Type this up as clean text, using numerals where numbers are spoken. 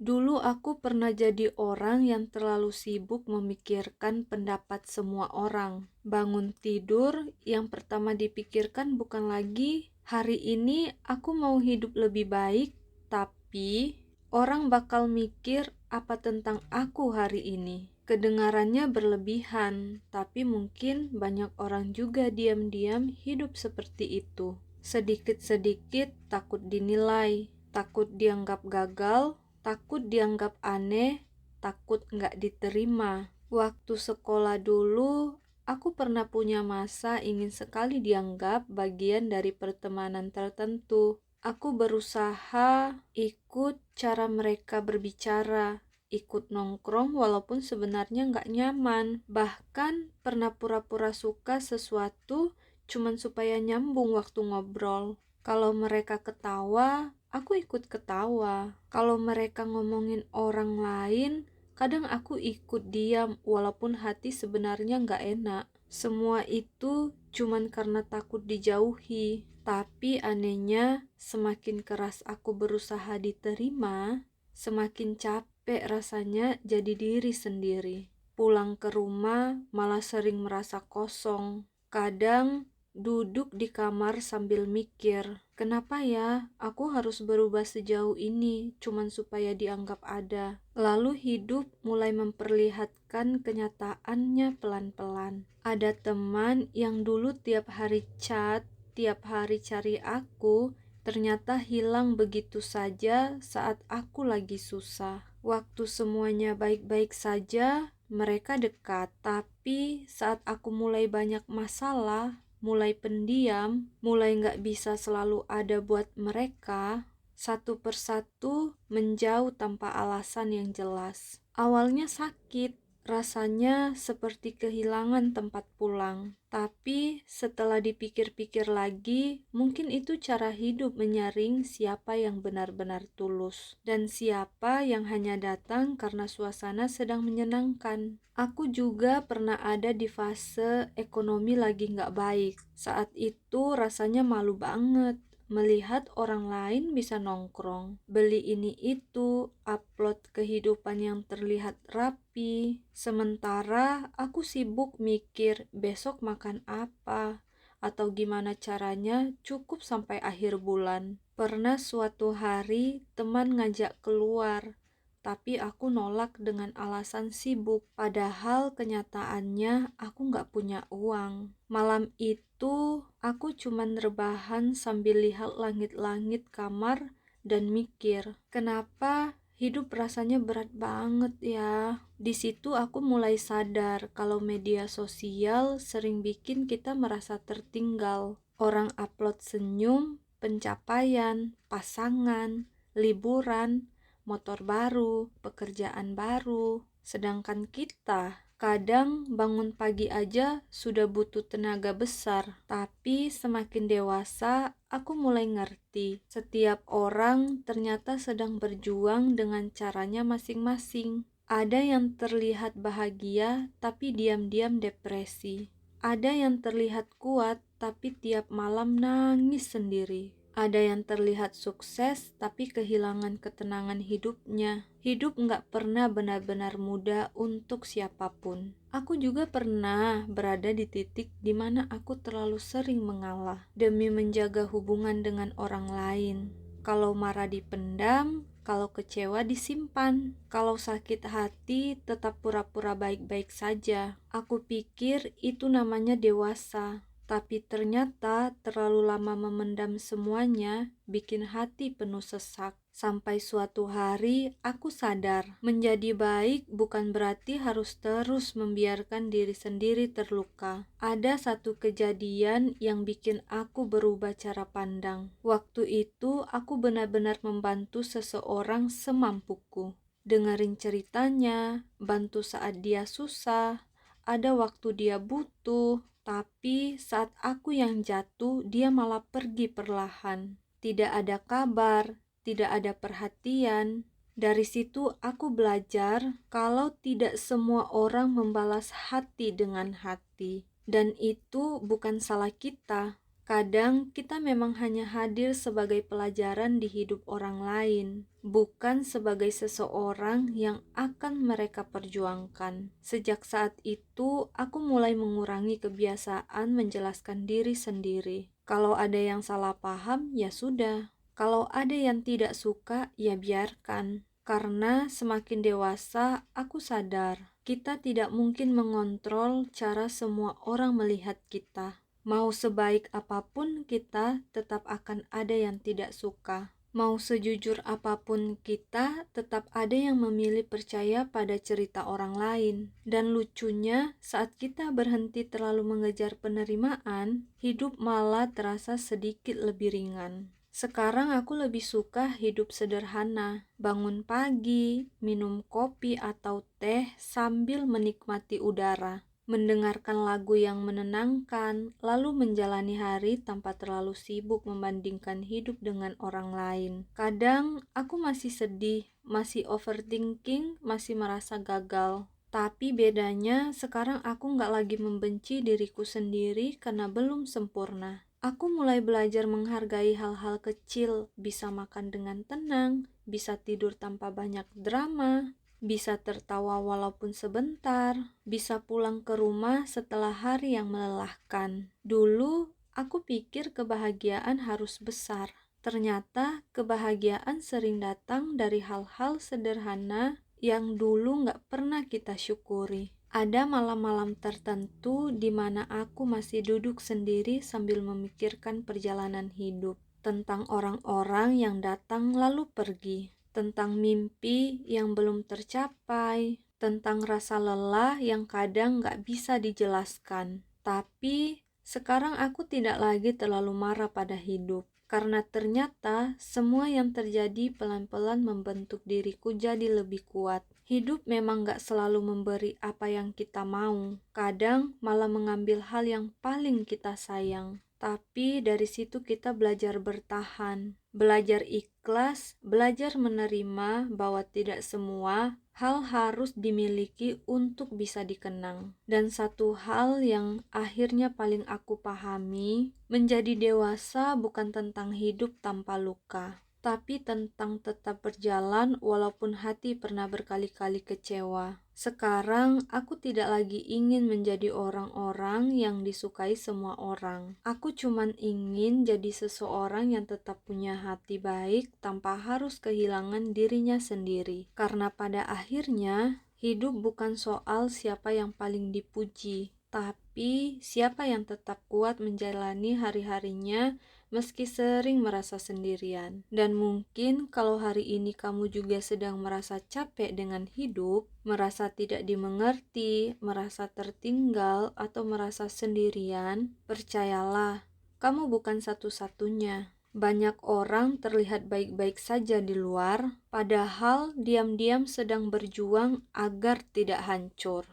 Dulu aku pernah jadi orang yang terlalu sibuk memikirkan pendapat semua orang. Bangun tidur, yang pertama dipikirkan bukan lagi hari ini aku mau hidup lebih baik, tapi orang bakal mikir apa tentang aku hari ini. Kedengarannya berlebihan, tapi mungkin banyak orang juga diam-diam hidup seperti itu. Sedikit-sedikit takut dinilai, takut dianggap gagal, takut dianggap aneh, takut nggak diterima. Waktu sekolah dulu, aku pernah punya masa ingin sekali dianggap bagian dari pertemanan tertentu. Aku berusaha ikut cara mereka berbicara, ikut nongkrong walaupun sebenarnya nggak nyaman. Bahkan pernah pura-pura suka sesuatu cuman supaya nyambung waktu ngobrol. Kalau mereka ketawa, aku ikut ketawa. Kalau mereka ngomongin orang lain, kadang aku ikut diam walaupun hati sebenarnya nggak enak. Semua itu cuman karena takut dijauhi. Tapi anehnya, semakin keras aku berusaha diterima, semakin capek rasanya jadi diri sendiri. Pulang ke rumah malah sering merasa kosong. Kadang duduk di kamar sambil mikir, kenapa ya aku harus berubah sejauh ini cuman supaya dianggap ada. Lalu hidup mulai memperlihatkan kenyataannya pelan-pelan. Ada teman yang dulu tiap hari chat, tiap hari cari aku, ternyata hilang begitu saja saat aku lagi susah. Waktu semuanya baik-baik saja, mereka dekat. Tapi saat aku mulai banyak masalah, mulai pendiam, mulai nggak bisa selalu ada buat mereka, satu persatu menjauh tanpa alasan yang jelas. Awalnya sakit, rasanya seperti kehilangan tempat pulang. Tapi setelah dipikir-pikir lagi, mungkin itu cara hidup menyaring siapa yang benar-benar tulus dan siapa yang hanya datang karena suasana sedang menyenangkan. Aku juga pernah ada di fase ekonomi lagi nggak baik. Saat itu rasanya malu banget melihat orang lain bisa nongkrong, beli ini itu, upload kehidupan yang terlihat rapi. Sementara aku sibuk mikir besok makan apa, atau gimana caranya cukup sampai akhir bulan. Pernah suatu hari teman ngajak keluar, tapi aku nolak dengan alasan sibuk, padahal kenyataannya aku nggak punya uang. Malam itu aku cuman rebahan sambil lihat langit-langit kamar dan mikir, kenapa hidup rasanya berat banget ya. Di situ aku mulai sadar kalau media sosial sering bikin kita merasa tertinggal. Orang upload senyum, pencapaian, pasangan, liburan, motor baru, pekerjaan baru. Sedangkan kita kadang bangun pagi aja sudah butuh tenaga besar. Tapi semakin dewasa, aku mulai ngerti. Setiap orang ternyata sedang berjuang dengan caranya masing-masing. Ada yang terlihat bahagia, tapi diam-diam depresi. Ada yang terlihat kuat, tapi tiap malam nangis sendiri. Ada yang terlihat sukses, tapi kehilangan ketenangan hidupnya. Hidup nggak pernah benar-benar mudah untuk siapapun. Aku juga pernah berada di titik di mana aku terlalu sering mengalah demi menjaga hubungan dengan orang lain. Kalau marah dipendam, kalau kecewa disimpan, kalau sakit hati tetap pura-pura baik-baik saja. Aku pikir itu namanya dewasa. Tapi ternyata terlalu lama memendam semuanya bikin hati penuh sesak. Sampai suatu hari aku sadar, menjadi baik bukan berarti harus terus membiarkan diri sendiri terluka. Ada satu kejadian yang bikin aku berubah cara pandang. Waktu itu aku benar-benar membantu seseorang semampuku. Dengerin ceritanya, bantu saat dia susah, ada waktu dia butuh. Tapi saat aku yang jatuh, dia malah pergi perlahan. Tidak ada kabar, tidak ada perhatian. Dari situ aku belajar kalau tidak semua orang membalas hati dengan hati. Dan itu bukan salah kita. Kadang kita memang hanya hadir sebagai pelajaran di hidup orang lain. bukan sebagai seseorang yang akan mereka perjuangkan. Sejak saat itu, aku mulai mengurangi kebiasaan menjelaskan diri sendiri. Kalau ada yang salah paham, ya sudah. Kalau ada yang tidak suka, ya biarkan. Karena semakin dewasa, aku sadar kita tidak mungkin mengontrol cara semua orang melihat kita. Mau sebaik apapun kita, tetap akan ada yang tidak suka. Mau sejujur apapun kita, tetap ada yang memilih percaya pada cerita orang lain. Dan lucunya, saat kita berhenti terlalu mengejar penerimaan, hidup malah terasa sedikit lebih ringan. Sekarang aku lebih suka hidup sederhana, bangun pagi, minum kopi atau teh sambil menikmati udara, mendengarkan lagu yang menenangkan, lalu menjalani hari tanpa terlalu sibuk membandingkan hidup dengan orang lain. Kadang aku masih sedih, masih overthinking, masih merasa gagal. Tapi bedanya sekarang aku nggak lagi membenci diriku sendiri karena belum sempurna. Aku mulai belajar menghargai hal-hal kecil, bisa makan dengan tenang, bisa tidur tanpa banyak drama, bisa tertawa walaupun sebentar, bisa pulang ke rumah setelah hari yang melelahkan. Dulu, aku pikir kebahagiaan harus besar. Ternyata kebahagiaan sering datang dari hal-hal sederhana yang dulu nggak pernah kita syukuri. Ada malam-malam tertentu di mana aku masih duduk sendiri sambil memikirkan perjalanan hidup, tentang orang-orang yang datang lalu pergi, tentang mimpi yang belum tercapai, tentang rasa lelah yang kadang gak bisa dijelaskan. Tapi sekarang aku tidak lagi terlalu marah pada hidup, karena ternyata semua yang terjadi pelan-pelan membentuk diriku jadi lebih kuat. Hidup memang gak selalu memberi apa yang kita mau, kadang malah mengambil hal yang paling kita sayang. Tapi dari situ kita belajar bertahan, belajar ikhlas, belajar menerima bahwa tidak semua hal harus dimiliki untuk bisa dikenang. Dan satu hal yang akhirnya paling aku pahami, menjadi dewasa bukan tentang hidup tanpa luka, tapi tentang tetap berjalan walaupun hati pernah berkali-kali kecewa. Sekarang aku tidak lagi ingin menjadi orang-orang yang disukai semua orang. Aku cuman ingin jadi seseorang yang tetap punya hati baik tanpa harus kehilangan dirinya sendiri. Karena pada akhirnya, hidup bukan soal siapa yang paling dipuji, tapi siapa yang tetap kuat menjalani hari-harinya meski sering merasa sendirian. Dan mungkin kalau hari ini kamu juga sedang merasa capek dengan hidup, merasa tidak dimengerti, merasa tertinggal, atau merasa sendirian, percayalah, kamu bukan satu-satunya. Banyak orang terlihat baik-baik saja di luar, padahal diam-diam sedang berjuang agar tidak hancur.